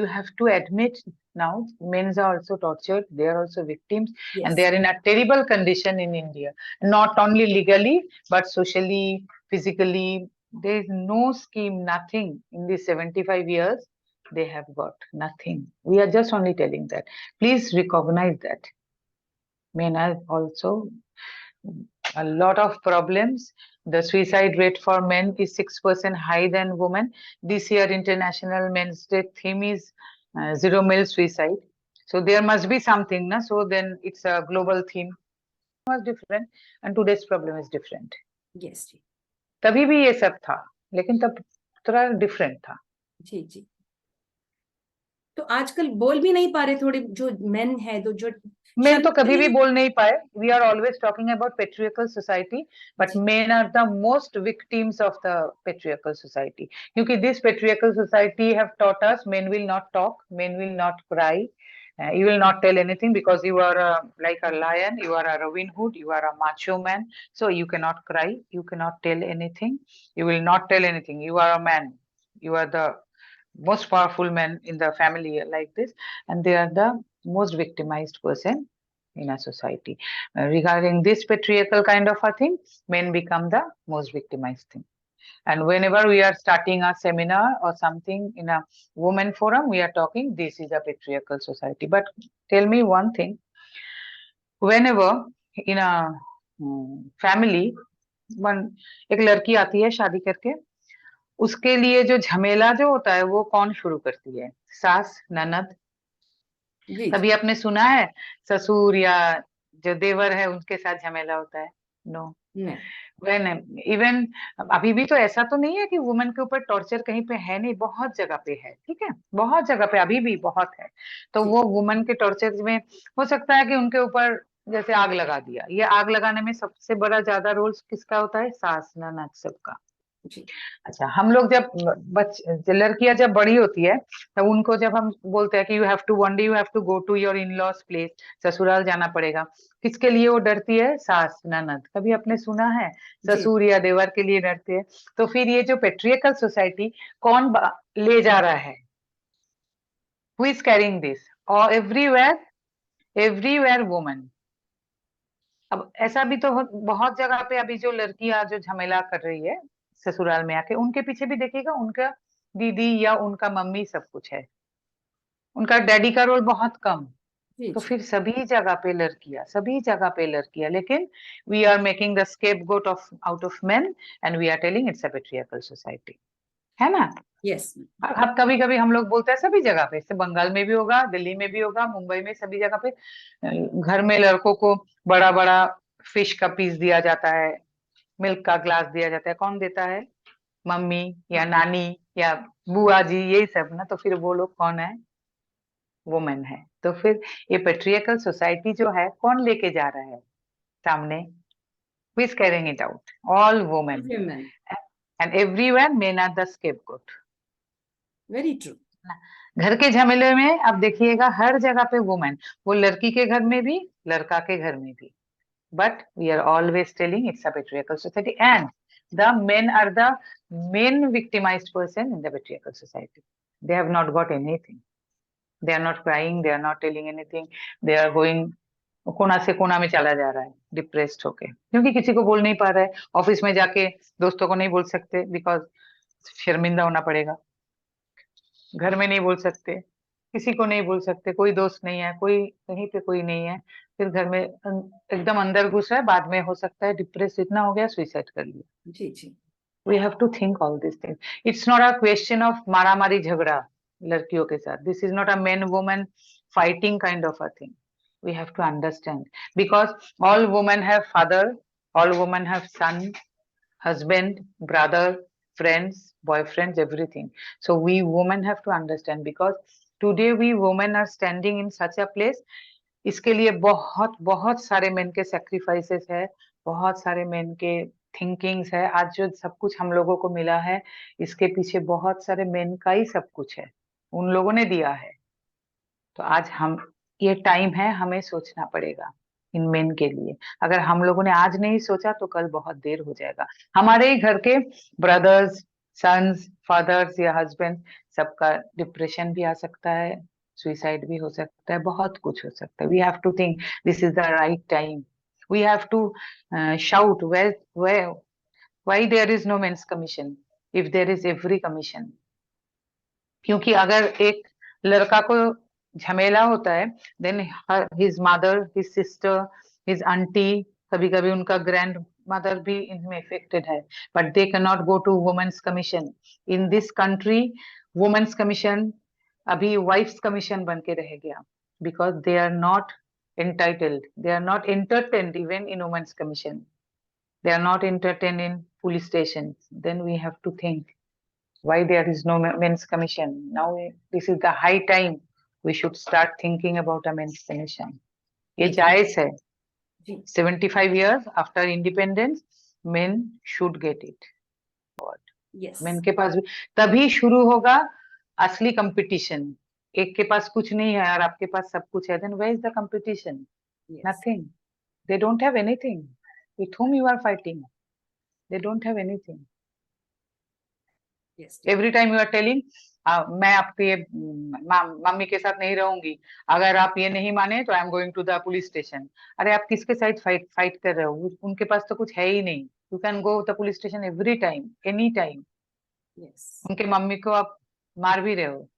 you have to admit now men are also tortured, they are also victims, Yes. and they are in a terrible condition in India, not only legally but socially, physically. There is no scheme, nothing in these 75 years they have got nothing. We are just only telling that. Please recognize that men are also a lot of problems. The suicide rate for men is 6% higher than women. This year International Men's Day theme is zero male suicide. So there must be something, na? So then it's a global theme. Was different and today's problem is different. Yes जी. तभी भी ये सब था, लेकिन तब थोड़ा different था. जी जी. तो आजकल बोल भी नहीं पा रहे थोड़े जो मेन है तो जो मेन तो कभी भी बोल नहीं पाए. We are always talking about patriarchal society, but men are the most victims of the patriarchal society, क्योंकि this patriarchal society have taught us men will not talk, men will not cry, you will not tell anything because you are like a lion, you are a Robin Hood, you are a macho man, so you cannot cry, you cannot tell anything, you will not tell anything, you are a man, you are the most powerful man in the family like this, and they are the most victimized person in a society. Regarding this patriarchal kind of a thing, men become the most victimized thing. And whenever we are starting a seminar or something in a women forum, we are talking this is a patriarchal society. But tell me one thing, whenever in a family एक लड़की आती है शादी करके, उसके लिए जो झमेला जो होता है वो कौन शुरू करती है? सास, ननद. कभी आपने सुना है ससुर या जो देवर है उनके साथ झमेला होता है? नो. When इवन अभी भी तो ऐसा तो नहीं है कि वुमेन के ऊपर टॉर्चर कहीं पे है नहीं, बहुत जगह पे है. ठीक है, बहुत जगह पे अभी भी बहुत है. तो वो वुमेन के टॉर्चर में हो सकता है कि उनके ऊपर जैसे आग लगा दिया. ये आग लगाने में सबसे बड़ा ज्यादा रोल किसका होता है? सास, ननद, सबका. अच्छा, हम लोग जब लड़कियां जब बड़ी होती है तो उनको जब हम बोलते हैं कि you have to one day you have to go to your in laws place, ससुराल जाना पड़ेगा. किसके लिए वो डरती है? सास, ननद. कभी आपने सुना है ससुर या देवर के लिए डरते हैं? तो फिर ये जो पेट्रियर्कल सोसाइटी कौन ले जा रहा है? Who is carrying this? और एवरीवेयर वुमेन. अब ऐसा भी तो बहुत जगह पे अभी जो लड़कियां जो झमेला कर रही है ससुराल में आके, उनके पीछे भी देखिएगा उनका दीदी या उनका मम्मी सब कुछ है, उनका डैडी का रोल बहुत कम. तो फिर सभी जगह पे लड़कियां, लेकिन we are making the scapegoat of out of men and we are telling it's a patriarchal society, है ना? यस. अब कभी कभी हम लोग बोलते हैं सभी जगह पे, जैसे बंगाल में भी होगा, दिल्ली में भी होगा, मुंबई में, सभी जगह पे घर में लड़कों को बड़ा बड़ा फिश का पीस दिया जाता है, मिल्क का ग्लास दिया जाता है. कौन देता है? मम्मी या नानी या बुआ जी, यही सब ना. तो फिर वो लोग कौन है? वुमेन है. तो फिर ये पेट्रियर्कल सोसाइटी जो है कौन लेके जा रहा है सामने? Who is carrying it out? All women and everywhere men are the scapegoat. Very true. घर के झमेले में अब देखिएगा हर जगह पे वुमेन, वो लड़की के घर में भी, लड़का के घर में भी. But we are always telling it's a patriarchal society, and the men are the main victimized person in the patriarchal society. They have not got anything. They are not crying. They are not telling anything. They are going कोना से कोना में चला जा रहा है depressed होके, क्योंकि किसी को बोल नहीं पा रहा है. ऑफिस में जाके दोस्तों को नहीं बोल सकते बिकॉज शर्मिंदा होना पड़ेगा. घर में नहीं बोल सकते, किसी को नहीं बोल सकते, कोई दोस्त नहीं है, कोई कहीं पे कोई नहीं है. फिर घर में एकदम अंदर घुस रहा है, बाद में हो सकता है डिप्रेस इतना हो गया सुसाइड कर लिया. जी जी. We have to think all this thing. It's not a question of मारा मारी झगड़ा लड़कियों के साथ. This is not a men women fighting kind of a thing. We have to understand because all women have father, all women have son, husband, brother, friends, boyfriends, everything. So we women have to understand because today we women are standing in such a place. इसके लिए बहुत बहुत सारे main के sacrifices है, बहुत सारे main के थिंकिंग्स है. आज जो सब कुछ हम लोगों को मिला है, इसके पीछे बहुत सारे मेन का ही सब कुछ है, उन लोगों ने दिया है. तो आज हम ये टाइम है, हमें सोचना पड़ेगा इन मेन के लिए. अगर हम लोगों ने आज नहीं सोचा तो कल बहुत देर हो जाएगा. हमारे ही घर के ब्रदर्स, सन्स, फादर्स या हस्बैंड, सबका डिप्रेशन भी आ सकता है, सुइसाइड भी हो सकता है, बहुत कुछ हो सकता है. We have to think this is the right time. We have to shout where why there is no men's commission if there is every commission. क्योंकि अगर एक लड़का को झमेला होता है, then his mother, his sister, his aunty, कभी कभी उनका ग्रैंड मदर भी इनमें इफेक्टेड है, but they can not go to women's commission. In this country women's commission अभी वाइफ्स कमीशन बन के रह गया, because they are not entitled, they are not entertained even in women's commission, they are not entertained in police stations. Then we have to think why there is no men's commission. Now this is the high time we should start thinking about a men's commission. ये जायज है. 75 years after independence men should get it. yes. men के पास भी तभी शुरू होगा असली competition. एक के पास कुछ नहीं है और आपके पास सब कुछ है, then where is the competition? Yes. Nothing. They don't have anything. With whom you are fighting? They don't have anything. Yes. Every time you are telling मैं आपके मम्मी के साथ नहीं रहूंगी, अगर आप ये नहीं माने तो I am going to the police station. अरे आप किसके साथ फाइट कर रहे हो? उनके पास तो कुछ है ही नहीं. You can go the police station every time, any time. उनके मम्मी को आप मार भी रहे हो,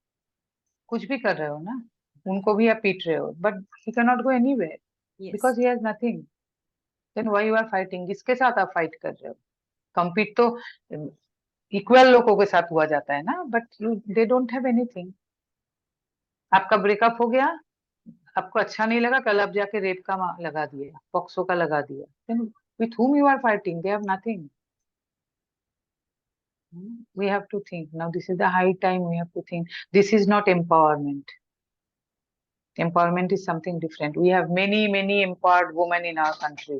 कुछ भी कर रहे हो ना, उनको भी आप पीट रहे हो, but he can not go anywhere because he has nothing. Then why you are fighting? किसके साथ आप फाइट कर रहे हो? कंपीट तो इक्वल लोगों के साथ हुआ जाता है ना, but you they don't have anything. आपका ब्रेकअप हो गया, आपको अच्छा नहीं लगा, कल आप जाके रेप का लगा दिया, पॉक्सो का लगा दिया, then with whom you are fighting? They have nothing. We have to think now. This is the high time we have to think. This is not empowerment. Empowerment is something different. We have many empowered women in our country.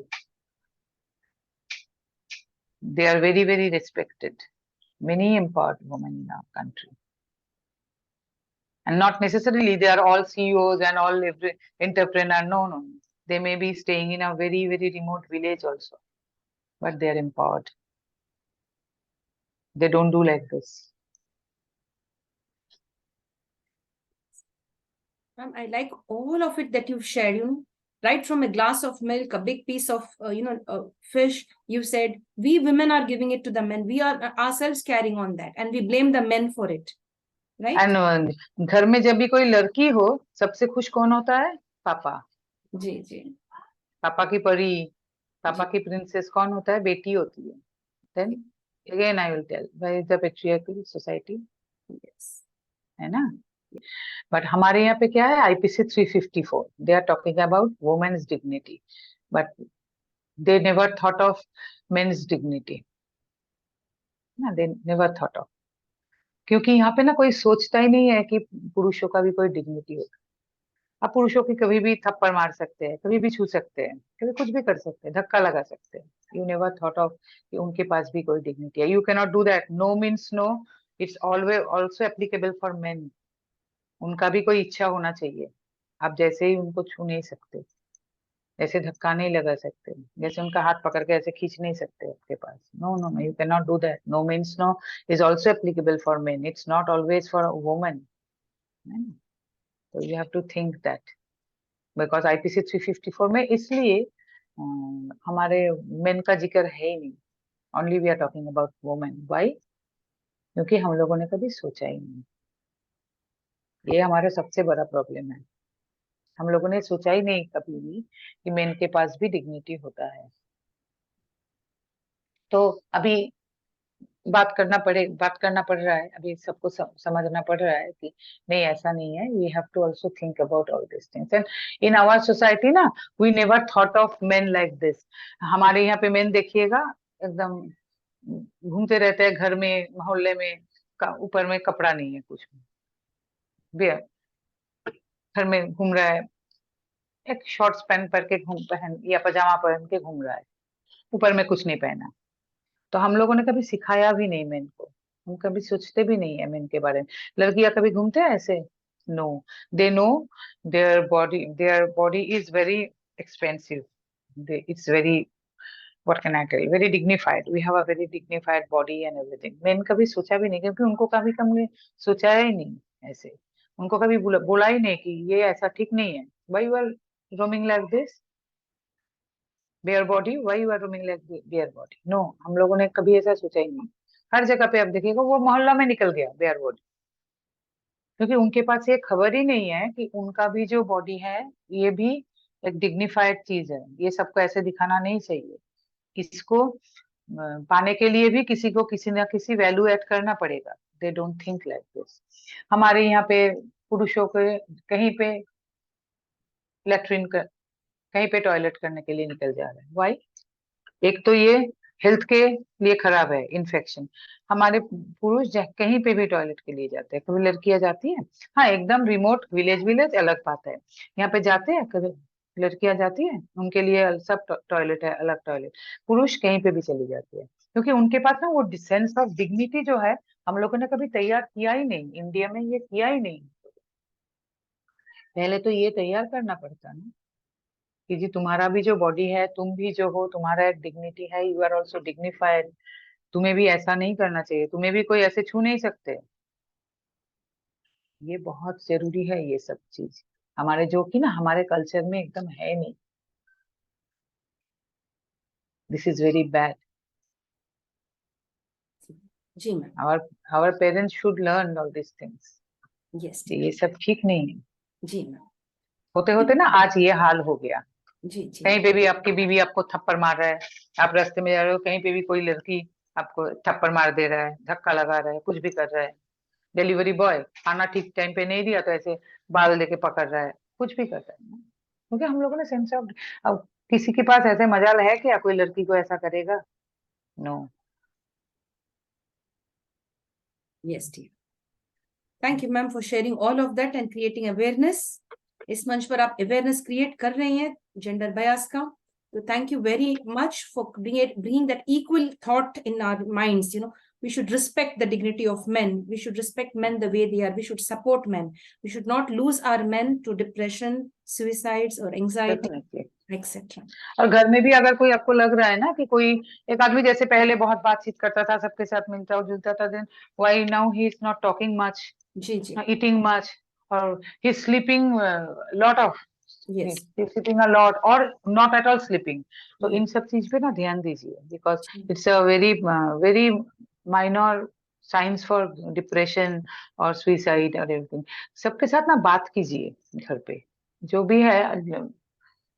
They are very respected. Many empowered women in our country. And not necessarily they are all CEOs and all entrepreneur. No. They may be staying in a very remote village also, but they are empowered. They don't do like this. Ma'am, I like all of it that you've shared, right from a glass of milk, a big piece of, fish. You said, we women are giving it to the men. We are ourselves carrying on that and we blame the men for it. Right? And घर में जब भी कोई लड़की हो, सबसे खुश कौन होता है? पापा. जी. पापा की परी, पापा की प्रिंसेस कौन होता है? बेटी होती है. Then again I will tell, where is the patriarchal society? Yes. है ना? बट हमारे यहाँ पे क्या है? IPC 354. They are talking about women's dignity, but they never thought of men's dignity. ना, they never thought of. क्योंकि यहाँ पे ना कोई सोचता ही नहीं है कि पुरुषों का भी कोई डिग्निटी होगा. आप पुरुषों की कभी भी थप्पड़ मार सकते हैं, कभी भी छू सकते हैं, कभी कुछ भी कर सकते हैं, धक्का लगा सकते हैं. यू नेवर थॉट ऑफ कि उनके पास भी कोई डिग्निटी है. You can not do that. No means no. It's always also applicable for men. उनका भी कोई इच्छा होना चाहिए. आप जैसे ही उनको छू नहीं सकते, ऐसे धक्का नहीं लगा सकते, जैसे उनका हाथ पकड़ के ऐसे खींच नहीं सकते आपके पास. No, you can not do that. No means no is also applicable for men. It's not always for women. तो you have to think that. Because IPC 354 में इसलिए हमारे मेन का जिक्र है ही नहीं. Only we are talking about women. Why? क्योंकि हम लोगों ने कभी सोचा ही नहीं. ये हमारा सबसे बड़ा प्रॉब्लम है. हम लोगों ने सोचा ही नहीं कभी भी कि मेन के पास भी डिग्निटी होता है. तो अभी बात करना पड़ रहा है. अभी सबको समझना पड़ रहा है कि नहीं, ऐसा नहीं है. We have to also think about all this things. And in our society ना, we never thought of men like this. हमारे यहाँ पे मेन देखिएगा एकदम घूमते रहते हैं घर में, मोहल्ले में, ऊपर में कपड़ा नहीं है कुछ भी, घर में घूम रहा है, एक शॉर्ट्स पहन या पजामा पहन के घूम रहा है, ऊपर में कुछ नहीं पहना. तो हम लोगों ने कभी सिखाया भी नहीं मेन को. हम कभी सोचते भी नहीं है मेन के बारे में. लड़कियां कभी घूमते हैं ऐसे? No. They know their body is very expensive. It's very what can I tell? Very dignified. We have a very dignified body and everything. Men कभी सोचा भी नहीं, क्योंकि उनको कभी हमने सोचा ही नहीं ऐसे. उनको कभी बोला ही नहीं कि ये ऐसा ठीक नहीं है. Why you are roaming like this? Bare body? Why you are roaming like bare body? No, हम लोगों ने कभी ऐसा सोचा ही नहीं. हर जगह पे आप देखिएगा वो मोहल्ला में निकल गया bare body. क्योंकि उनके पास ये खबर ही नहीं है कि उनका भी जो बॉडी है ये भी एक डिग्निफाइड चीज है. ये सबको ऐसे दिखाना नहीं चाहिए. इसको पाने के लिए भी किसी को किसी ना किसी वैल्यू ऐड करना पड़ेगा. They don't think like this. हमारे यहाँ पे पुरुषों के कहीं पे लेट्रिन कर, कहीं पे टॉयलेट करने के लिए निकल जा रहे हैं. वाई? एक तो ये हेल्थ के लिए खराब है, इन्फेक्शन. हमारे पुरुष कहीं पे भी टॉयलेट के लिए जाते हैं. कभी लड़कियां जाती हैं, हाँ एकदम रिमोट विलेज विलेज अलग बात है. यहाँ पे जाते हैं कभी लड़कियां जाती हैं, उनके लिए सब टॉयलेट है, अलग टॉयलेट. पुरुष कहीं पे भी चली जाती है, क्योंकि उनके पास ना वो सेंस ऑफ डिग्निटी जो है हम लोगों ने कभी तैयार किया ही नहीं. इंडिया में ये किया ही नहीं. पहले तो ये तैयार करना पड़ता ना कि जी तुम्हारा भी जो बॉडी है, तुम भी जो हो, तुम्हारा एक डिग्निटी है. You are also dignified. तुम्हें भी ऐसा नहीं करना चाहिए. तुम्हें भी कोई ऐसे छू नहीं सकते. ये बहुत जरूरी है ये सब चीज. हमारे जो कि ना हमारे कल्चर में एकदम है नहीं. This is very bad. जी ma'am. Our parents should learn all this things. Yes. ये सब ठीक नहीं है. जी मैम. होते होते ना आज ये हाल हो गया. जी जी. कहीं पे भी आपकी बीवी आपको थप्पड़ मार रहा है, आप रास्ते में जा रहे हो, कहीं पे भी कोई लड़की आपको थप्पड़ मार दे रहा है, धक्का लगा रहा है, कुछ भी कर रहा है. डिलीवरी बॉय खाना ठीक टाइम पे नहीं दिया तो ऐसे बाल लेके पकड़ रहा है, कुछ भी कर रहा है. क्योंकि हम लोगों ने सेंस ऑफ, अब किसी के पास ऐसे मजाल है क्या कोई लड़की को ऐसा करेगा? No. Yes, dear. Thank you, ma'am, for sharing all of that and creating awareness. इस मंच पर आप awareness create कर रहे हैं gender bias का. So thank you very much for bringing that equal thought in our minds. You know, we should respect the dignity of men. We should respect men the way they are. We should support men. We should not lose our men to depression, suicides, or anxiety, Definitely. etc. और घर में भी अगर कोई आपको लग रहा है ना कि कोई एक आदमी जैसे पहले बहुत बातचीत करता था, सबके साथ मिलता और जुलता था, then why now he is not talking much, जी जी. eating much, or he's sleeping lot of, Yes. he's sleeping a lot or not at all sleeping. तो Yes. इन सब चीज पे ना ध्यान दीजिए, because it's a very minor signs for depression और suicide और everything. सबके साथ ना बात कीजिए घर पे, जो भी है,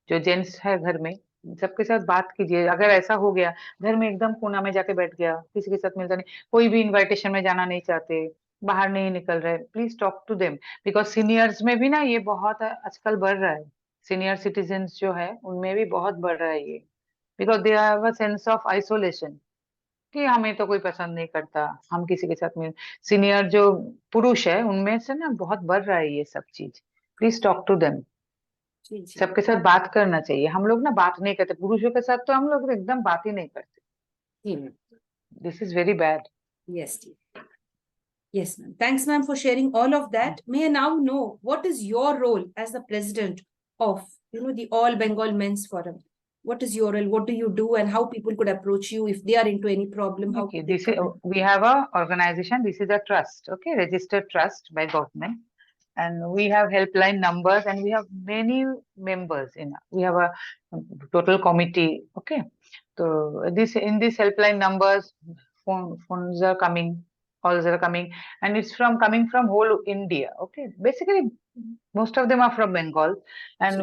जो जेंट्स है घर में, सबके साथ बात कीजिए. अगर ऐसा हो गया घर में एकदम कोना में जाके बैठ गया, किसी के साथ मिलता नहीं, कोई भी इनविटेशन में जाना नहीं चाहते, बाहर नहीं निकल रहे, please talk to them. Because seniors में भी ना ये बहुत आजकल बढ़ रहा है. सीनियर सिटीजन्स जो है उनमें भी बहुत बढ़ रहा है ये. Because they have a sense of isolation कि हमें तो कोई पसंद नहीं करता, हम किसी के साथ में. सीनियर जो पुरुष है उनमें से ना बहुत बढ़ रहा है ये सब चीज. Please talk to them. जी जी. सबके साथ बात करना चाहिए. हम लोग ना बात नहीं करते पुरुषों के साथ, तो हम लोग एकदम बात ही नहीं करते. जी ma'am. This is very bad. Yes, dear. Yes, ma'am. Thanks, ma'am, for sharing all of that. May I now know what is your role as the president of, the All Bengal Men's Forum? What is your role? What do you do, and how people could approach you if they are into any problem? How Okay, could they this is, come in? we have a organization. This is a trust, okay, registered trust by government, and we have helpline numbers, and we have many members in. We have a total committee, okay. So this in this helpline numbers, phones are coming, calls are coming, and it's coming from whole India, okay. Basically, most of them are from Bengal, and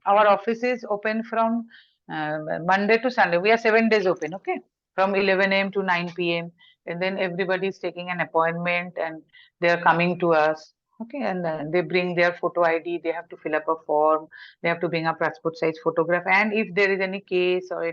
our office is open from Monday to Sunday. We are 7 days open, okay, from 11 a.m. to 9 p.m. And then everybody is taking an appointment and they are coming to us, okay. And they bring their photo ID. They have to fill up a form. They have to bring a passport size photograph. And if there is any case or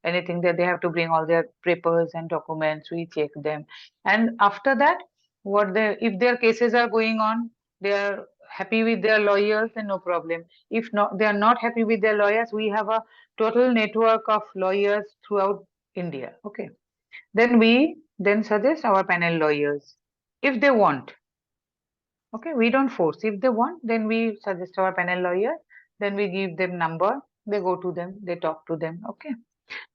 anything that they have to bring all their papers and documents, we check them. And after that, if their cases are going on, they are happy with their lawyers, then no problem. If not, they are not happy with their lawyers, we have a total network of lawyers throughout India, okay. Then we suggest our panel lawyers if they want, okay. We don't force. If they want, then we suggest our panel lawyer, then we give them number, they go to them, they talk to them, okay.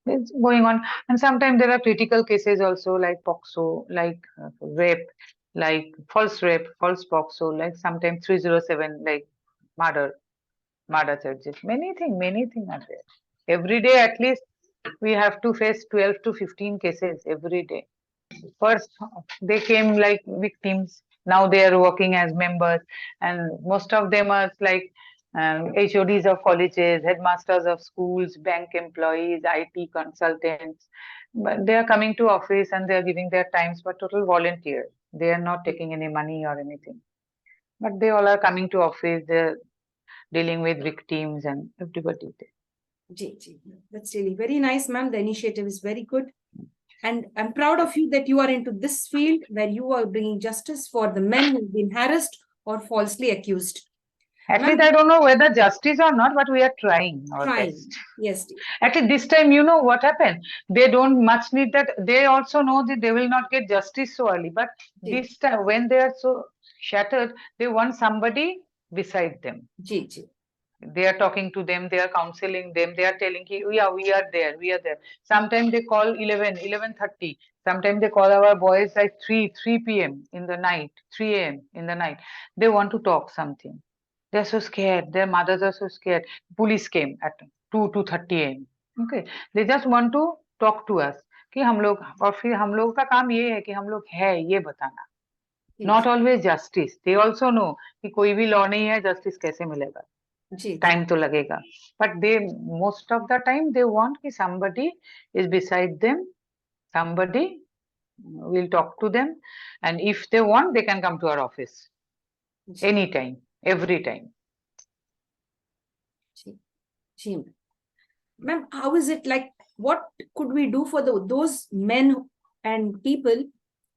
It's going on, and sometimes there are critical cases also, like POXO, like rape, like false rape, false POXO, like sometimes 307, like murder, murder charges. Many things are there. Every day, at least, we have to face 12 to 15 cases every day. First, they came like victims. Now they are working as members, and most of them are like HODs of colleges, headmasters of schools, bank employees, IT consultants. But they are coming to office and they are giving their times for total volunteer. They are not taking any money or anything. But they all are coming to office. They're dealing with victims and everybody there. Ji. That's really very nice, ma'am. The initiative is very good. And I'm proud of you that you are into this field where you are bringing justice for the men who've been harassed or falsely accused. At Ma'am, least I don't know whether justice or not, but we are trying our trying. best. Yes, dear. Actually, this time, you know what happened? They don't much need that. They also know that they will not get justice so early. But Ji. this time, when they are so shattered, they want somebody beside them. Ji. They are talking to them, they are counseling them, they are telling, yeah, we are there, we are there. Sometimes they call 11:30. Sometimes they call our boys like 3 p.m. in the night, 3 a.m. in the night. They want to talk something. They're so scared. Their mothers are so scared. Police came at 2:30 a.m. Okay, they just want to talk to us कि हम लोग, और फिर हम लोगों का काम ये है कि हम लोग है ये बताना. Not always justice. They also know कि कोई भी law नहीं है, justice कैसे मिलेगा. Time तो लगेगा. But they, most of the time, they want कि somebody is beside them. Somebody will talk to them, and if they want, they can come to our office anytime, every time. Ji. Ma'am, how is it like? What could we do for those men and people,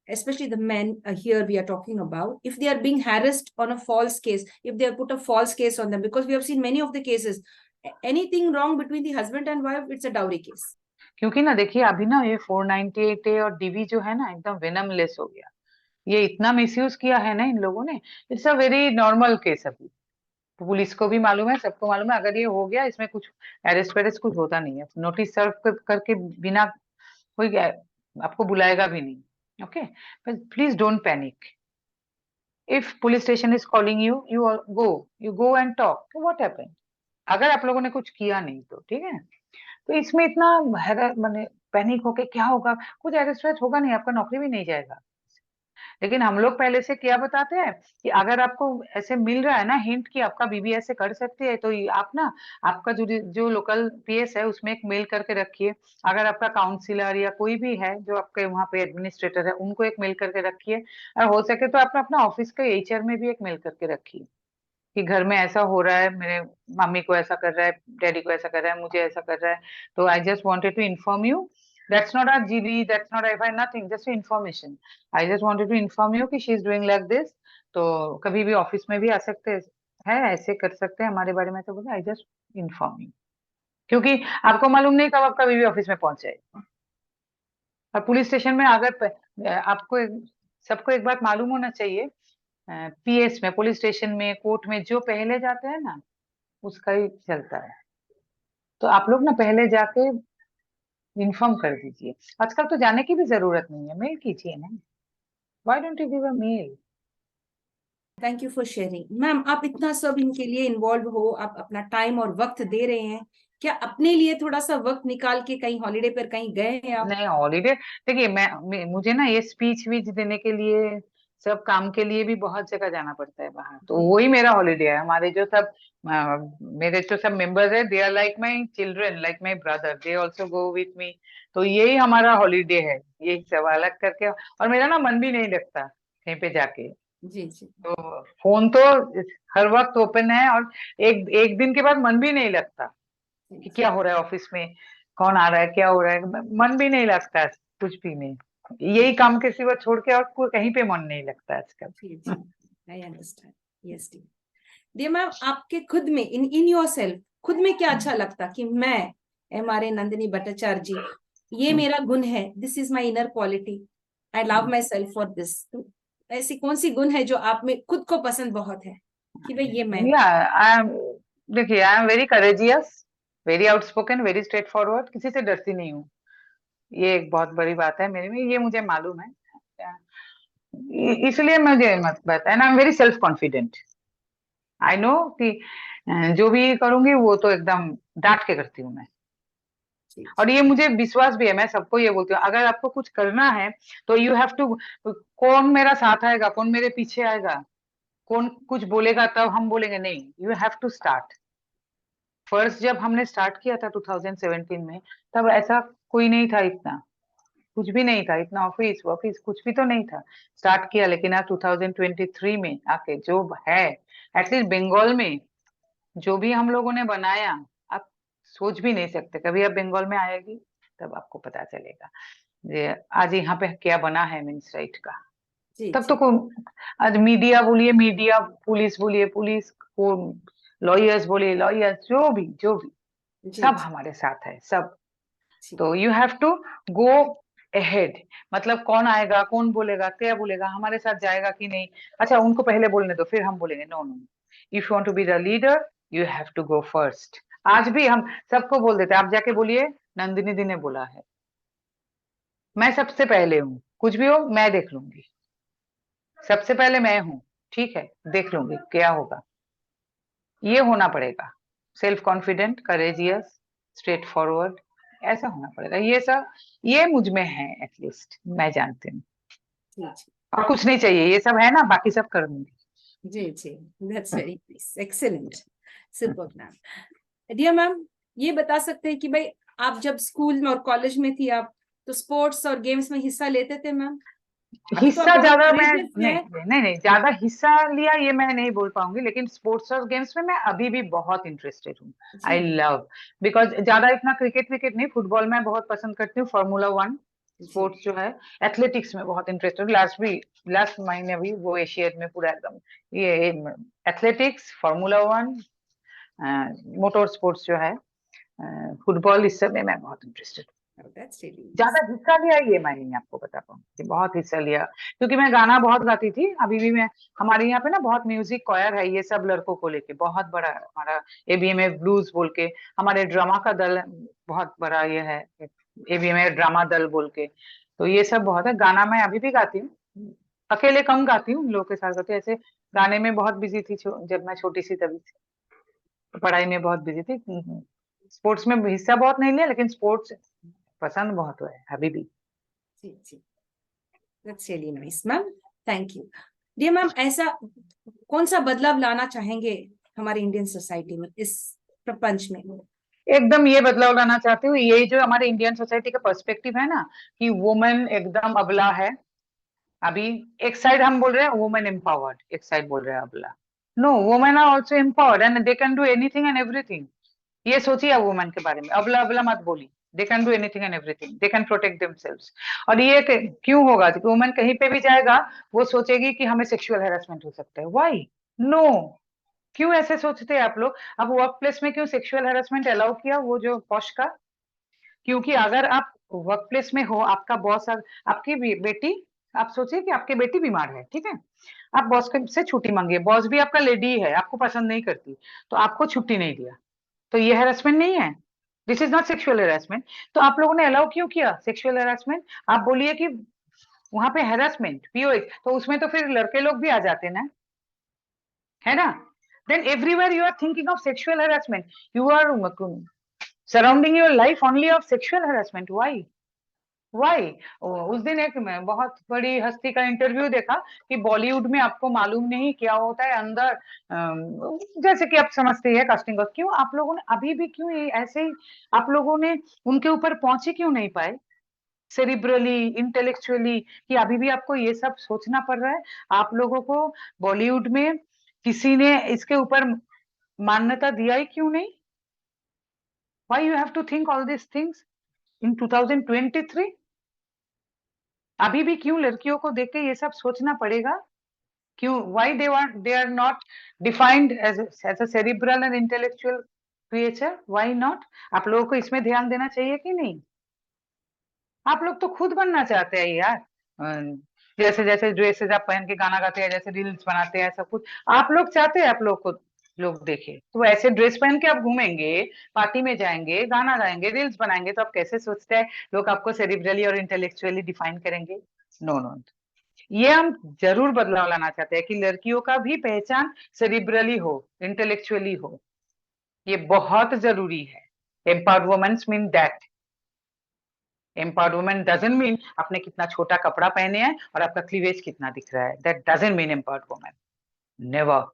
especially the men here we are talking about, if they are being harassed on a false case, if they have put a false case on them? Because we have seen many of the cases, anything wrong between the husband and wife, it's a dowry case. क्योंकि ना देखिए अभी ना ये 498A और DV जो है ना एकदम वेनमलेस हो गया. ये इतना मिसयूज किया है ना इन लोगों ने. It's a very normal case अभी. पुलिस को भी मालूम है, सबको मालूम है, अगर ये हो गया इसमें कुछ अरेस्ट वेरेस्ट कुछ होता नहीं है. नोटिस सर्व करके बिना कोई आपको बुलाएगा भी नहीं. Okay, but please don't panic. If police station is calling you, you go and talk. What happened? अगर आप लोगों ने कुछ किया नहीं तो ठीक है. तो इसमें इतना माने पैनिक होके क्या होगा? कुछ अरेस्ट वेरेस्ट होगा नहीं, आपका नौकरी भी नहीं जाएगा. लेकिन हम लोग पहले से क्या बताते हैं कि अगर आपको ऐसे मिल रहा है ना हिंट कि आपका बीबी ऐसे कर सकती है, तो आप ना आपका जो लोकल पीएस है उसमें एक मेल करके रखिए. अगर आपका काउंसिलर या कोई भी है जो आपके वहाँ पे एडमिनिस्ट्रेटर है, उनको एक मेल करके रखिए. और हो सके तो आप अपना ऑफिस के एचआर में भी एक मेल करके रखिए कि घर में ऐसा हो रहा है, मेरे मम्मी को ऐसा कर रहा है, डैडी को ऐसा कर रहा है, मुझे ऐसा कर रहा है. तो I just wanted to inform you. That's not our GD, that's not FI, nothing, just information. I just wanted to inform you कि she is doing like this. तो कभी भी ऑफिस में भी आ सकते हैं, ऐसे कर सकते हैं हमारे बारे में. तो बोले आई जस्ट इन्फॉर्म यू, क्योंकि आपको मालूम नहीं कब आपका बीवी ऑफिस में पहुंच जाएगा. और पुलिस स्टेशन में अगर आपको सबको एक बात मालूम होना चाहिए, पीएस में, पुलिस स्टेशन में, कोर्ट में जो पहले जाते हैं ना उसका ही चलता है. तो आप लोग ना पहले जाके इन्फॉर्म कर दीजिए. आजकल तो जाने की भी जरूरत नहीं है, मेल कीजिए ना. Why don't you give a mail? Thank you for sharing. Ma'am, आप इतना सब इनके लिए इन्वॉल्व हो, आप अपना टाइम और वक्त दे रहे हैं, क्या अपने लिए थोड़ा सा वक्त निकाल के कहीं हॉलिडे पर कहीं गए हैं आप? नहीं, हॉलीडे देखिए, मुझे ना ये स्पीच वीच देने के लिए, सब काम के लिए भी बहुत जगह जाना पड़ता है बाहर. तो वही मेरा हॉलीडे है. हमारे जो सब मेरे जो सब मेंबर्स है, they are like my children, like my brother, they also go with me. तो यही हमारा हॉलीडे है, यही सब अलग करके. और मेरा ना मन भी नहीं लगता कहीं पे जाके. जी. तो फोन तो हर वक्त ओपन है, और एक दिन के बाद मन भी नहीं लगता कि क्या हो रहा है ऑफिस में, कौन आ रहा है, क्या हो रहा है. मन भी नहीं लगता कुछ भी नहीं. यही काम के सिवा छोड़ के और कोई कहीं पे मन नहीं लगता आजकल. जी. I understand. Yes dear ma'am, आपके खुद में इन योरसेल्फ खुद में क्या अच्छा लगता कि मैं, हमारे नंदिनी भट्टाचार्य जी, ये मेरा गुण है, this is my inner quality, I love my self for this. ऐसी कौन सी गुण है जो आप में खुद को पसंद बहुत है कि भाई ये मैं? देखिए, I am very courageous. Very outspoken, very straight forward, किसी से डरती नहीं हूँ। ये एक बहुत बड़ी बात है मेरे में, ये मुझे मालूम है। इसलिए मुझे मत बता, and I am very self confident. I know कि जो भी करूंगी वो तो एकदम डांट के करती हूँ मैं। जी और जी ये मुझे विश्वास भी है, मैं सबको ये बोलती हूँ, अगर आपको कुछ करना है तो यू हैव टू, कौन मेरा साथ आएगा, कौन मेरे पीछे आएगा, कौन कुछ बोलेगा तब हम बोलेंगे, नहीं, you have to start. First जब हमने स्टार्ट किया था 2017 में, तब ऐसा कोई नहीं था, इतना कुछ भी नहीं था, इतना ऑफिस ऑफिस कुछ भी तो नहीं था। स्टार्ट किया, लेकिन आज 2023 में आके जो है, एटलीस्ट बंगाल में जो भी हम लोगों ने बनाया, आप सोच भी नहीं सकते। कभी आप बंगाल में आएगी तब आपको पता चलेगा ये आज यहाँ पे क्या बना है मीन्स राइट का। जी तब तो जी आज मीडिया बोलिए मीडिया, पुलिस बोलिए पुलिस, को लॉयर्स बोलिए लॉयर्स, जो भी जी सब जी हमारे साथ है सब। जी तो you have to go ahead, मतलब कौन आएगा, कौन बोलेगा, क्या बोलेगा, हमारे साथ जाएगा कि नहीं, अच्छा उनको पहले बोलने दो फिर हम बोलेंगे, no no, if you want to be the leader you have to go first. आज भी हम सबको बोल देते हैं, आप जाके बोलिए नंदिनी दी ने बोला है, मैं सबसे पहले हूँ, कुछ भी हो मैं देख लूंगी, सबसे पहले मैं हूँ, ठीक है देख लूंगी क्या होगा। ये होना पड़ेगा, self confident, courageous, straight forward, ऐसा होना पड़ेगा। ये सब ये मुझ में है, एटलीस्ट मैं जानती हूँ। जी जी और कुछ नहीं चाहिए, ये सब है ना, बाकी सब कर दूंगी। जी जी that's very nice, excellent, super ma'am. Dear ma'am, ये बता सकते हैं कि भाई आप जब स्कूल में और कॉलेज में थी, आप तो स्पोर्ट्स और गेम्स में हिस्सा लेते थे मैम? अभी तो आप हिस्सा बहुत ज्यादा मैं करेजियस नहीं, है। नहीं ज्यादा हिस्सा लिया ये मैं नहीं बोल पाऊंगी, लेकिन स्पोर्ट्स और गेम्स में मैं अभी भी बहुत इंटरेस्टेड हूँ। आई जी लव, बिकॉज ज्यादा इतना क्रिकेट विकेट नहीं, फुटबॉल मैं बहुत पसंद करती हूँ, फार्मूला 1 जी स्पोर्ट्स जो है। एथलेटिक्स में बहुत इंटरेस्टेड हूँ, लास्ट महीने भी वो एशियड में पूरा एकदम ये एथलेटिक्स, फार्मूला 1, मोटर स्पोर्ट्स जो है, फुटबॉल, इस सब में मैं बहुत इंटरेस्टेड हूँ। दैट्स रियली ज्यादा नाइस। हिस्सा लिया ये मैं नहीं आपको बता पाऊंगी, बहुत हिस्सा लिया क्योंकि मैं गाना बहुत गाती थी। अभी भी मैं, हमारे यहाँ पे ना बहुत म्यूजिक क्वायर है, ये सब लड़कों को लेके बहुत बड़ा हमारा एबीएमए ब्लूज बोल के, हमारे ड्रामा का दल बहुत बड़ा ये है, एबीएमए ड्रामा दल बोल के। तो ये सब बहुत है, गाना मैं अभी भी गाती हूँ, अकेले कम गाती हूँ, लोगों के साथ गाती हूँ। ऐसे गाने में बहुत बिजी थी जब मैं छोटी सी, तभी से तो पढ़ाई में बहुत बिजी थी। स्पोर्ट्स में हिस्सा बहुत नहीं लिया, लेकिन स्पोर्ट्स पसंद बहुत है अभी भी। जी जी that's really nice ma'am, thank you. Dear ma'am, ऐसा कौन सा बदलाव लाना चाहेंगे हमारे इंडियन सोसाइटी में, इस प्रपंच में? एकदम ये बदलाव लाना चाहती हूँ, यही जो हमारे इंडियन सोसाइटी का पर्सपेक्टिव है ना, कि वुमेन एकदम अबला है। अभी एक साइड हम बोल रहे हैं वुमेन एम्पावर्ड, एक साइड बोल रहे हैं अबला। No, women are also empowered and they can do anything and everything. ये सोचिए वुमेन के बारे में, अबला अबला मत बोली, दे can do anything and everything, they can protect themselves. और ये क्यों होगा कि वुमेन कहीं पे भी जाएगा वो सोचेगी कि हमें सेक्सुअल हैरेसमेंट हो सकता है, व्हाई? नो, क्यों ऐसे सोचते हैं आप लोग? अब वर्क प्लेस में क्यों सेक्सुअल हैरेसमेंट अलाउ किया, वो जो पॉश का? क्योंकि अगर आप वर्क प्लेस में हो, आपका बॉस, आपकी बेटी, आप सोचिए कि आपकी बेटी बीमार है, ठीक है, आप बॉस से छुट्टी मांगिए, बॉस भी आपका लेडी है, आपको पसंद नहीं करती, तो आपको छुट्टी नहीं दिया, तो ये हैरेसमेंट नहीं है? This is not sexual harassment. तो आप लोगों ने अलाउ क्यों किया सेक्सुअल हैरेसमेंट? आप बोलिए कि वहां पे हैरेसमेंट पीओएच, तो उसमें तो फिर लड़के लोग भी आ जाते ना, है ना? Then everywhere you are thinking of sexual harassment. You are surrounding your life only of sexual harassment. Why? Why? उस दिन एक मैं बहुत बड़ी हस्ती का इंटरव्यू देखा कि बॉलीवुड में आपको मालूम नहीं क्या होता है अंदर, जैसे कि आप समझते हैं कास्टिंग का, क्यों आप लोगों ने अभी भी, क्यों ये ऐसे ही आप लोगों ने उनके ऊपर पहुंचे क्यों नहीं पाए, सेरिब्रली, इंटेलेक्चुअली, कि अभी भी आपको ये सब सोचना पड़ रहा है? आप लोगों को बॉलीवुड में किसी ने इसके ऊपर मान्यता दिया ही क्यों नहीं? Why you have to think all these things in 2023? अभी भी क्यों लड़कियों को देख के ये सब सोचना पड़ेगा? क्यों? Why they are not defined as a cerebral and intellectual creature? Why not? आप लोगों को इसमें ध्यान देना चाहिए कि नहीं? आप लोग तो खुद बनना चाहते हैं यार, जैसे जैसे ड्रेसेस आप पहन के गाना गाते हैं, जैसे रील्स बनाते हैं, सब कुछ आप लोग चाहते हैं आप लोग खुद लोग देखे। तो ऐसे ड्रेस पहन के आप घूमेंगे, पार्टी में जाएंगे, गाना गाएंगे, रील्स बनाएंगे, तो आप कैसे सोचते हैं लोग आपको सेरिब्रली और इंटेलेक्चुअली डिफाइन करेंगे? नो नो, ये हम जरूर बदलाव लाना चाहते हैं कि लड़कियों का भी पहचान सेरिब्रली हो, इंटेलेक्चुअली हो। ये बहुत जरूरी है। Empowered womens mean that. Empowered women doesn't mean आपने कितना छोटा कपड़ा पहने हैं और आपका क्लीवेज कितना दिख रहा है। That doesn't mean empowered women, never.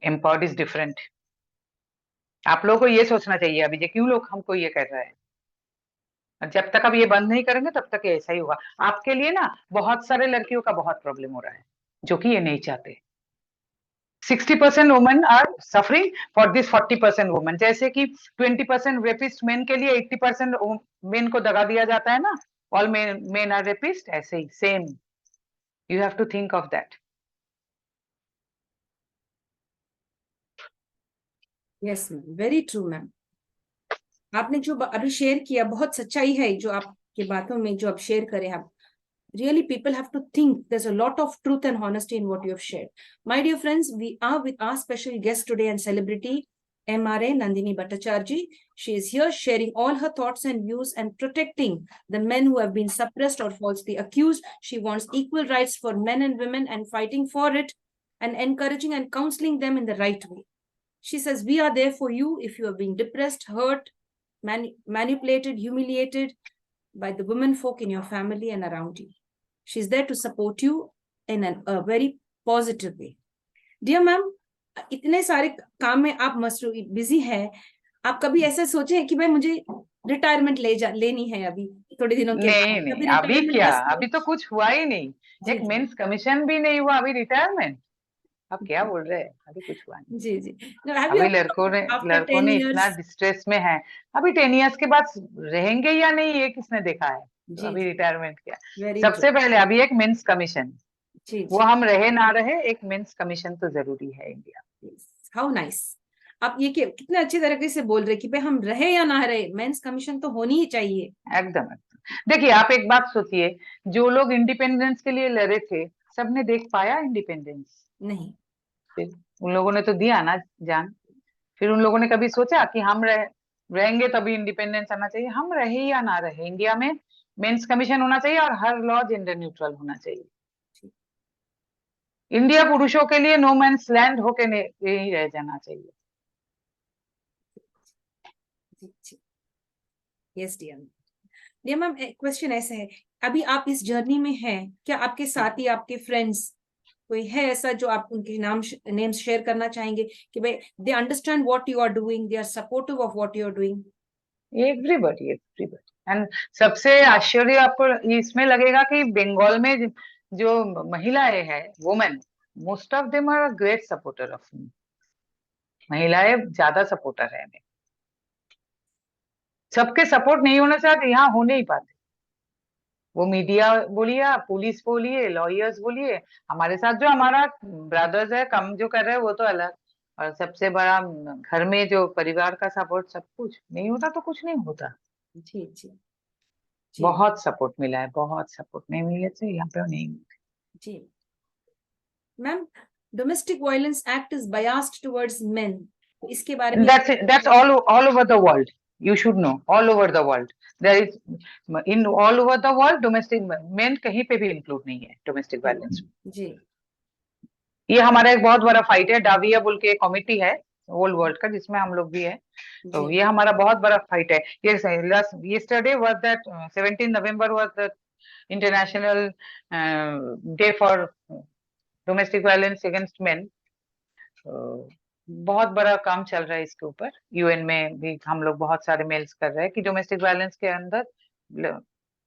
Empowered is different. आप लोगों को ये सोचना चाहिए अभी, ये क्यों लोग हमको ये कर रहे हैं। जब तक आप ये बंद नहीं करेंगे तब तक ये ऐसा ही होगा। आपके लिए ना बहुत सारे लड़कियों का बहुत प्रॉब्लम हो रहा है, जो कि ये नहीं चाहते। 60% women are suffering for this 40% women. जैसे कि 20% रेपिस्ट मेन के लिए 80% मेन को दगा दिया जाता है ना, ऑल मेन आर रेपिस्ट, ऐसे ही same. You have to think of that. Yes ma'am, very true ma'am. आपने जो अभी शेयर किया बहुत सच्चाई है, जो आपकी बातों में जो आप शेयर करें आप। Really, people have to think. There's a lot of truth and honesty in what you have shared. My dear friends, we are with our special guest today and celebrity, MRA Nandini Bhattacharjee. She is here sharing all her thoughts and views and protecting the men who have been suppressed or falsely accused. She wants equal rights for men and women and fighting for it and encouraging and counseling them in the right way. She says, we are there for you if you are being depressed, hurt, manipulated, humiliated by the women folk in your family and around you. She's there to support you in a very positive way. Dear ma'am, इतने सारे काम में आप मसरूफ busy हैं, आप कभी ऐसे सोचे कि भाई मुझे रिटायरमेंट लेनी है अभी थोड़े दिनों के नहीं बाद? नहीं, अभी क्या, अभी तो कुछ हुआ ही नहीं। एक जी मेंस कमीशन भी नहीं हुआ, अभी रिटायरमेंट? आप क्या बोल रहे हैं? अभी कुछ हुआ नहीं। जी जी। अभी लड़कों आफ्टर ने 10 इतना years, डिस्ट्रेस में है। अभी 10 इयर्स के बाद रहेंगे या नहीं, ये किसने देखा है? तो जी अभी रिटायरमेंट क्या, वेरी ट्रू। सबसे पहले अभी एक मेंस कमीशन, जी वो जी, हम रहे ना रहे, एक मेंस कमीशन तो जरूरी है इंडिया। How nice. आप ये कितने अच्छी तरीके से बोल रहे कि भाई हम रहे या ना रहे, मेंस कमीशन तो होनी ही चाहिए। एकदम एकदम। देखिए आप एक बात सोचिए, जो लोग इंडिपेंडेंस के लिए लड़े थे, सबने देख पाया इंडिपेंडेंस? नहीं। फिर उन लोगों ने तो दिया ना जान। फिर उन लोगों ने कभी सोचा कि हम रहेंगे तभी इंडिपेंडेंस आना चाहिए? हम रहे या ना रहे, इंडिया में मेंस कमीशन होना चाहिए और हर लॉ जेंडर न्यूट्रल होना चाहिए। इंडिया पुरुषों के लिए नो मैंस लैंड होके नहीं रह जाना चाहिए। Yes dear. Dear ma'am, question ऐसे है, अभी आप इस जर्नी में हैं, क्या आपके साथी आपके फ्रेंड्स कोई है ऐसा जो आप उनके नेम्स शेयर करना चाहेंगे कि भाई they understand what you are doing, they are supportive of what you are doing? Everybody everybody. And सबसे आश्चर्य आपको इसमें लगेगा कि बंगाल में जो महिलाएं हैं, women, most of them are great supporter of me. महिलाएं ज्यादा सपोर्टर है। सबके सपोर्ट नहीं होना चाहते, यहाँ हो नहीं पाते। वो मीडिया बोलिए, पुलिस बोलिए, लॉयर्स बोलिए, हमारे साथ जो हमारा ब्रदर्स है कम जो कर रहे हैं वो तो अलग, और सबसे बड़ा घर में जो परिवार का सपोर्ट, सब कुछ नहीं होता तो कुछ नहीं होता। जी जी जी बहुत सपोर्ट मिला है, बहुत सपोर्ट नहीं मिले तो यहाँ पे नहीं मिलते। जी। Ma'am, domestic violence act is biased towards men, इसके बारे में That's all over the world. You should know, all over the world. There is, in all over the world, domestic men कहीं पे भी इंक्लूड नहीं है डोमेस्टिक वायलेंस। जी ये हमारा एक बहुत बड़ा फाइट है। डाविया बोल के कमिटी है ओल्ड वर्ल्ड का, जिसमें हम लोग भी है। तो जी ये हमारा बहुत बड़ा फाइट है। yesterday was that 17 November was the international day for domestic violence against men। बहुत बड़ा काम चल रहा है इसके ऊपर। यूएन में भी हम लोग बहुत सारे मेल्स कर रहे हैं कि डोमेस्टिक वायलेंस के अंदर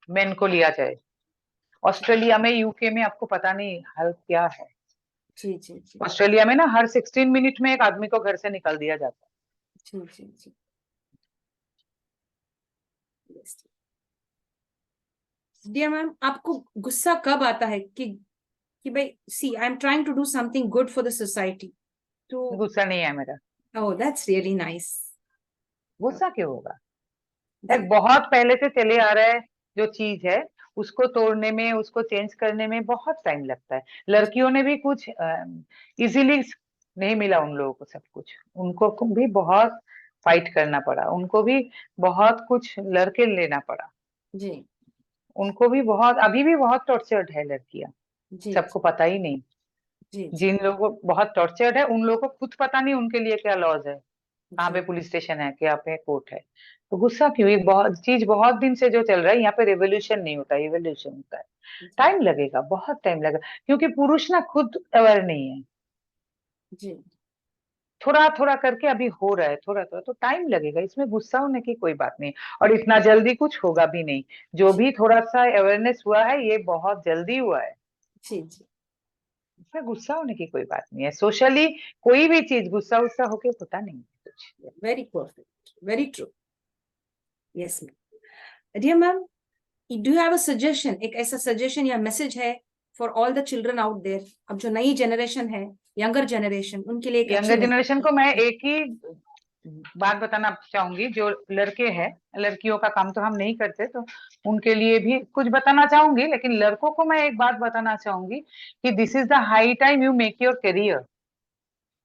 मेन को लिया जाए। ऑस्ट्रेलिया में, यूके में आपको पता नहीं हाल क्या है। जी जी जी ऑस्ट्रेलिया में ना हर 16 मिनट में एक आदमी को घर से निकाल दिया जाता है। जी जी जी। डियर मैम, आपको गुस्सा कब आता है कि भाई see I am trying to do something good for the society तो? गुस्सा नहीं है मेरा। Oh that's really nice. गुस्सा क्यों होगा? एक बहुत पहले से चले आ रहा है जो चीज है, उसको तोड़ने में, उसको चेंज करने में बहुत टाइम लगता है। लड़कियों ने भी कुछ इजीली नहीं मिला उन लोगों को सब कुछ, उनको को भी बहुत फाइट करना पड़ा, उनको भी बहुत कुछ लड़के लेना पड़ा, जी उनको भी बहुत, अभी भी बहुत टॉर्चर्ड है लड़कियां, जी सबको पता ही नहीं। जी जी जिन लोगों को बहुत टॉर्चर्ड है उन लोगों को खुद पता नहीं उनके लिए क्या लॉज है, कहाँ पे जी पुलिस स्टेशन है, क्या पे कोर्ट है। तो गुस्सा क्यों, ये बहुत चीज बहुत दिन से जो चल रहा है, यहाँ पे रेवोल्यूशन नहीं होता, एवोल्यूशन होता है। जी टाइम लगेगा, बहुत टाइम लगेगा, क्योंकि पुरुष ना खुद अवेयर नहीं है। जी थोड़ा थोड़ा करके अभी हो रहा है, थोड़ा थोड़ा, तो टाइम लगेगा, इसमें गुस्सा होने की कोई बात नहीं। और इतना जल्दी कुछ होगा भी नहीं, जो जी भी थोड़ा सा अवेयरनेस हुआ है ये बहुत जल्दी हुआ है, जी जी इसमें गुस्सा होने की कोई बात नहीं है। सोशली कोई भी चीज गुस्सा उस्सा होके होता नहीं है कुछ। Very perfect, very true. Yes ma'am. Dear ma'am, do you have a suggestion, एक ऐसा सजेशन या मैसेज है for all the children out there, अब जो नई जनरेशन है, यंगर जनरेशन, उनके लिए एक अच्छी यंगर जनरेशन को मैं मैसेज? एक ही बात बताना चाहूंगी, जो लड़के हैं, लड़कियों का काम तो हम नहीं करते, तो उनके लिए भी कुछ बताना चाहूंगी, लेकिन लड़कों को मैं एक बात बताना चाहूंगी कि this is the high time you make your career,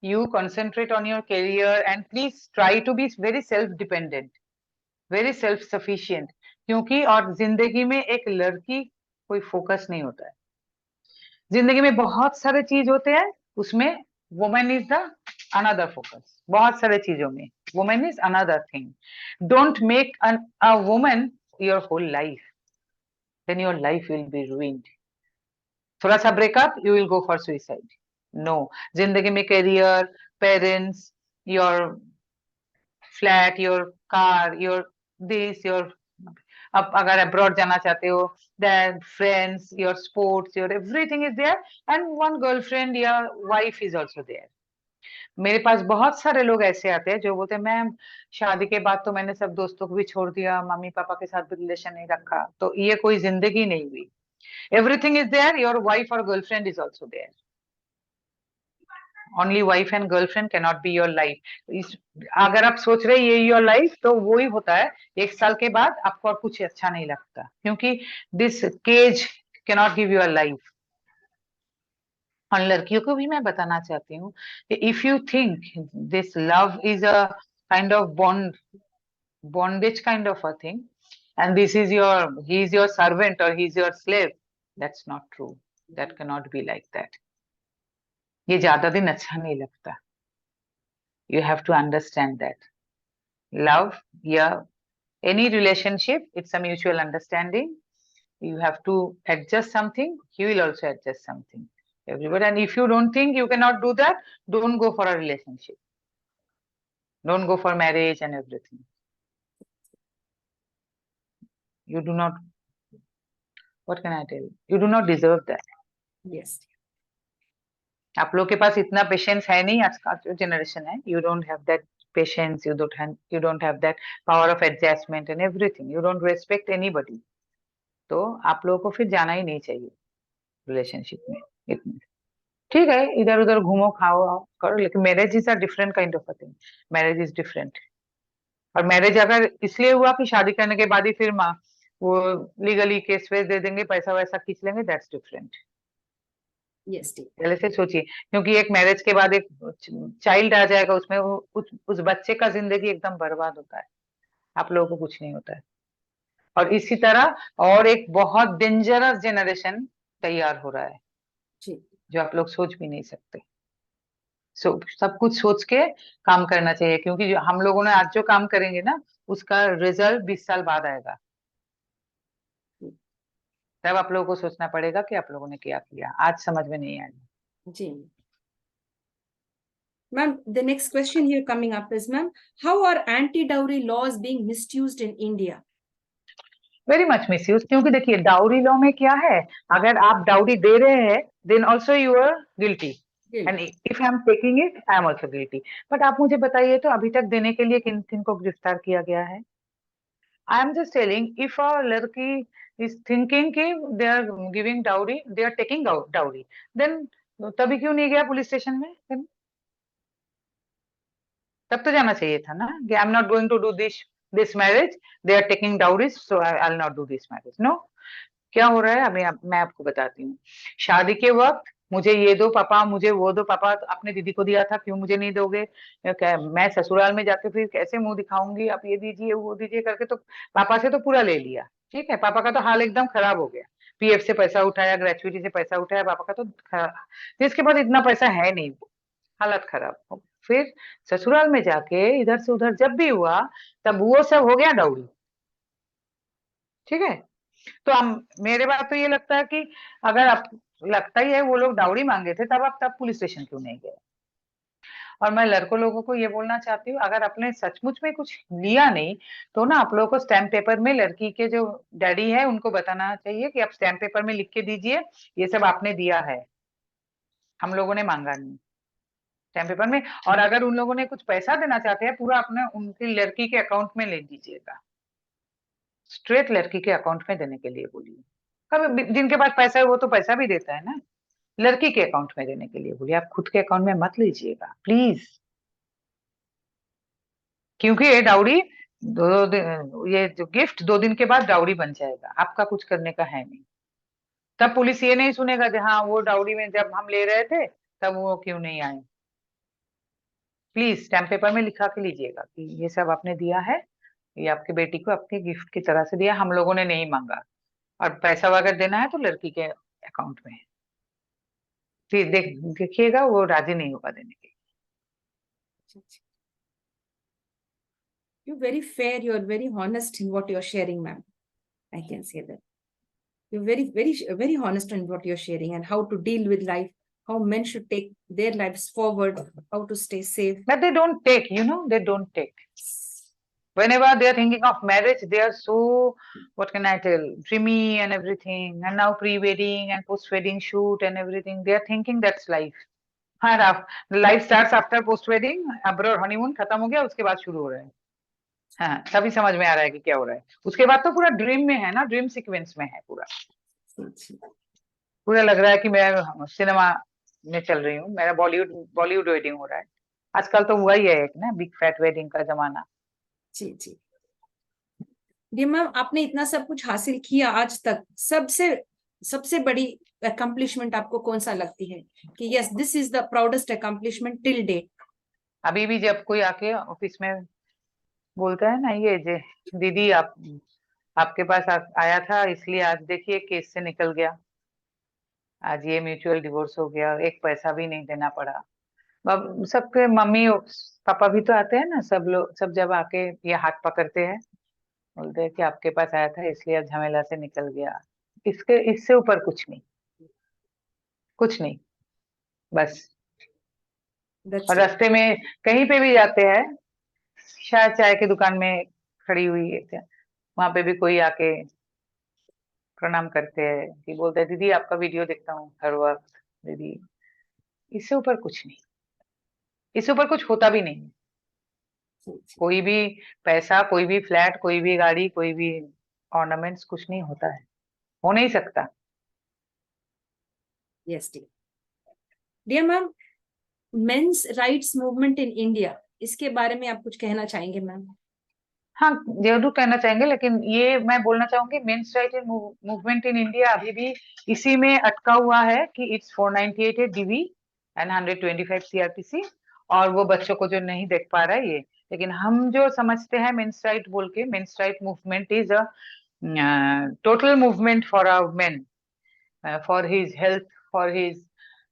you concentrate on your career and please try to be very self dependent, very self sufficient, क्योंकि और जिंदगी में एक लड़की कोई फोकस नहीं होता है, जिंदगी में बहुत सारे चीज होते हैं, उसमें women is the another focus, बहुत सारे चीजों में women is another thing. Don't make a woman your whole life, then your life will be ruined। थोड़ा सा breakup, you will go for suicide. No, जिंदगी में career, parents, your flat, your car, your this, your, अब अगर abroad जाना चाहते हो, then friends, your sports, your everything is there, and one girlfriend या वाइफ इज ऑल्सो देयर। मेरे पास बहुत सारे लोग ऐसे आते हैं जो बोलते हैं मैम शादी के बाद तो मैंने सब दोस्तों को भी छोड़ दिया, मम्मी पापा के साथ भी रिलेशन नहीं रखा, तो ये कोई जिंदगी नहीं हुई। Everything is there, your wife और girlfriend is also there, only wife and girlfriend can not be your life. इस, अगर आप सोच रहे ये योर लाइफ, तो वो ही होता है, एक साल के बाद आपको और कुछ अच्छा नहीं लगता, क्योंकि this cage can not give your life. और लड़कियों को भी मैं बताना चाहती हूँ कि if you think this love is a kind of bondage kind of a thing, and this is your, he is your servant or he is your slave, that's not true, that cannot be like that। ये ज्यादा दिन अच्छा नहीं लगता। You have to understand that love, yeah, any relationship, it's a mutual understanding, you have to adjust something, he will also adjust something, everybody, and if you don't think you cannot do that, don't go for a relationship, don't go for marriage and everything, you do not, what can I tell you, you do not deserve that। Yes आप लोग के पास इतना patience है नहीं, आज का जो generation है, you don't have that patience, you don't have that power of adjustment and everything, you don't respect anybody। तो आप लोगों को फिर जाना ही नहीं चाहिए रिलेशनशिप में इतने। ठीक है, इधर उधर घूमो खाओ आओ, करो, लेकिन marriage is a different kind of a thing, marriage is different. और मैरिज अगर इसलिए हुआ कि शादी करने के बाद ही फिर माँ वो लीगली केस वेस दे देंगे, पैसा वैसा खींच लेंगे, दैट्स डिफरेंट। यस पहले से सोचिए, क्योंकि एक मैरिज के बाद एक चाइल्ड आ जाएगा, उसमें वो उस बच्चे का जिंदगी एकदम बर्बाद होता है, आप लोगों को कुछ नहीं होता है। और इसी तरह और एक बहुत डेंजरस जनरेशन तैयार हो रहा है, जी जो आप लोग सोच भी नहीं सकते। सब कुछ सोच के काम करना चाहिए, क्योंकि जो हम लोगों ने आज जो काम करेंगे ना, उसका रिजल्ट 20 साल बाद आएगा, तब आप लोगों को सोचना पड़ेगा कि आप लोगों ने क्या किया, आज समझ में नहीं आएगा। जी ma'am, the next question here coming up is, ma'am, how are anti-dowry laws being misused in India? Very much misuse, क्योंकि देखिए डाउरी लॉ में क्या है, अगर आप डाउरी दे रहे हैं then also you are guilty, and if I am taking it I am also guilty. But आप मुझे बताइए तो अभी तक देने के लिए किन किन को गिरफ्तार किया गया है? I am just telling, if a लड़की इज थिंकिंग कि they are giving dowry, they are taking dowry, then तभी क्यों नहीं गया पुलिस स्टेशन में? Then तब तो जाना चाहिए था ना कि I am not going to do this marriage, they are taking dowries, so I will not do this marriage. No, क्या हो रहा है अभी मैं आपको बताती हूँ। शादी के वक्त मुझे ये दो पापा, मुझे वो दो पापा, तो अपने दीदी को दिया था, क्यों मुझे नहीं दोगे? मैं ससुराल में जाके फिर कैसे मुंह दिखाऊंगी? आप ये दीजिए वो दीजिए करके, तो पापा से तो पूरा ले लिया। ठीक है, पापा का तो हाल एकदम खराब हो गया। पीएफ से पैसा उठाया, ग्रेचुइटी से पैसा उठाया, पापा का तो तो इसके बाद इतना पैसा है नहीं, हालत खराब। फिर ससुराल में जाके इधर से उधर जब भी हुआ, तब वो सब हो गया डाउरी। ठीक है, तो हम, मेरे बात तो ये लगता है कि अगर आप, लगता ही है वो लोग डाउरी मांगे थे, तब आप तब पुलिस स्टेशन क्यों नहीं गए? और मैं लड़कों लोगों को ये बोलना चाहती हूँ, अगर आपने सचमुच में कुछ लिया नहीं, तो ना आप लोगों को स्टैम्प पेपर में लड़की के जो डैडी है उनको बताना चाहिए कि आप स्टैम्प पेपर में लिख के दीजिए ये सब आपने दिया है, हम लोगों ने मांगा नहीं, स्टैम्प पेपर में। और अगर उन लोगों ने कुछ पैसा देना चाहते हैं, पूरा अपने उनकी लड़की के अकाउंट में ले दीजिएगा, स्ट्रेट लड़की के अकाउंट में देने के लिए बोलिए। कभी जिनके पास पैसा है वो तो पैसा भी देता है ना, लड़की के अकाउंट में देने के लिए बोलिए, आप खुद के अकाउंट में मत लीजिएगा प्लीज। क्योंकि ये डाउरी दो दिन, ये जो गिफ्ट 2 दिन के बाद डाउरी बन जाएगा, आपका कुछ करने का है नहीं। तब पुलिस ये नहीं सुनेगा कि हाँ वो डाउरी में जब हम ले रहे थे तब वो क्यों नहीं आए। प्लीज स्टैम्प पेपर में लिखा के लीजिएगा कि ये सब आपने दिया है, ये आपकी बेटी को आपके गिफ्ट की तरह से दिया, हम लोगों ने नहीं मांगा। और पैसा वगैरह देना है तो लड़की के अकाउंट में। फिर देखिएगा वो राजी नहीं होगा देने के। You're very fair, you're very honest in what you're sharing, ma'am. I can say that. You're very honest in what you're sharing and how to deal with life, how men should take their lives forward, how to stay safe. But they don't take, they don't take. Whenever they are thinking of marriage, they are so, what can I tell, dreamy and everything. And now pre-wedding and post-wedding shoot and everything. They are thinking that's life. हाँ, life starts after post-wedding. अब honeymoon खत्म हो गया, उसके बाद शुरू हो रहा है। हाँ, तभी समझ में आ रहा है कि क्या हो रहा है। उसके बाद तो पूरा ड्रीम में है ना, ड्रीम सीक्वेंस में है पूरा। पूरा लग रहा है कि मैं सिनेमा में चल रही हूँ, मेरा बॉलीवुड वेडिंग हो रहा है। आजकल तो हुआ ही है एक ना, बिग फैट वेडिंग का जमाना। जी जी जी मैम, आपने इतना सब कुछ हासिल किया आज तक, सबसे बड़ी अकम्प्लिशमेंट आपको कौन सा लगती है कि yes this is the proudest accomplishment till date? अभी भी जब कोई आके ऑफिस में बोलता है ना, ये जे दीदी आपके पास आया था इसलिए आज देखिए केस से निकल गया, आज ये म्यूचुअल डिवोर्स हो गया, एक पैसा भी नहीं देना पड़ा। सबके मम्मी पापा भी तो आते हैं ना, सब लोग, सब जब आके ये हाथ पकड़ते हैं, बोलते हैं कि आपके पास आया था इसलिए आज झमेला से निकल गया। इससे ऊपर कुछ नहीं, कुछ नहीं, बस। और रास्ते में कहीं पे भी जाते हैं, शायद चाय की दुकान में खड़ी हुई है, वहां पे भी कोई आके प्रणाम करते हैं कि बोलते हैं दीदी आपका वीडियो देखता हूँ हर वक्त दीदी। इससे ऊपर कुछ नहीं, इससे ऊपर कुछ होता भी नहीं। कोई भी पैसा, कोई भी फ्लैट, कोई भी गाड़ी, कोई भी ऑर्नामेंट्स, कुछ नहीं होता है, हो नहीं सकता। Yes dear ma'am, men's rights movement in India, इसके बारे में आप कुछ कहना चाहेंगे मैम? हाँ, जरूर कहना चाहेंगे, लेकिन ये मैं बोलना चाहूंगी men's right movement in India अभी भी इसी में अटका हुआ है कि इट्स 498 डीवी एंड 125 सीआरपीसी, और वो बच्चों को जो नहीं देख पा रहा है ये। लेकिन हम जो समझते हैं मेंस राइट बोल के, men's right movement is a total movement for our men, for his health, for his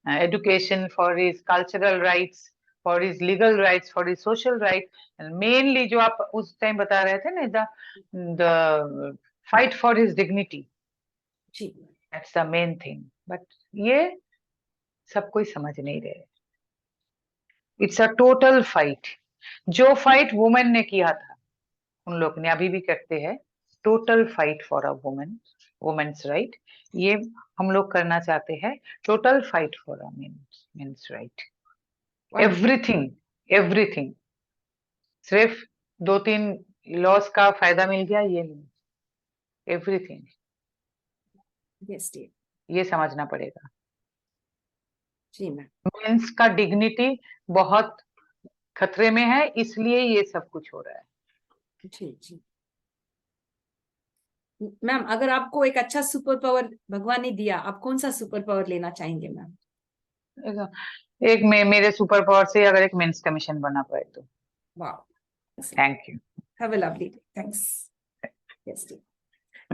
education, for his cultural rights, for his legal rights, for his social rights, and mainly जो आप उस time बता रहे थे ना, the fight for his dignity, that's the main thing. But ये सब कोई समझ नहीं रहे। इट्स अ टोटल फाइट, जो फाइट वुमेन ने किया था उन लोग ने अभी भी करते हैं, total fight for a women, women's right, ये हम लोग करना चाहते हैं, total fight for a men's right. Everything, everything, सिर्फ 2-3 लॉस का फायदा मिल गया ये नहीं, एवरीथिंग। यस ये समझना पड़ेगा। जी मैम, मेंस का डिग्निटी बहुत खतरे में है, इसलिए ये सब कुछ हो रहा है। जी जी मैम, अगर आपको एक अच्छा सुपर पावर भगवान ने दिया, आप कौन सा सुपर पावर लेना चाहेंगे मैम? एक मेरे सुपर पावर से अगर एक मेंस कमीशन बना पाए तो। Wow. Thank you. Have a lovely day. Thanks. Yes, dear.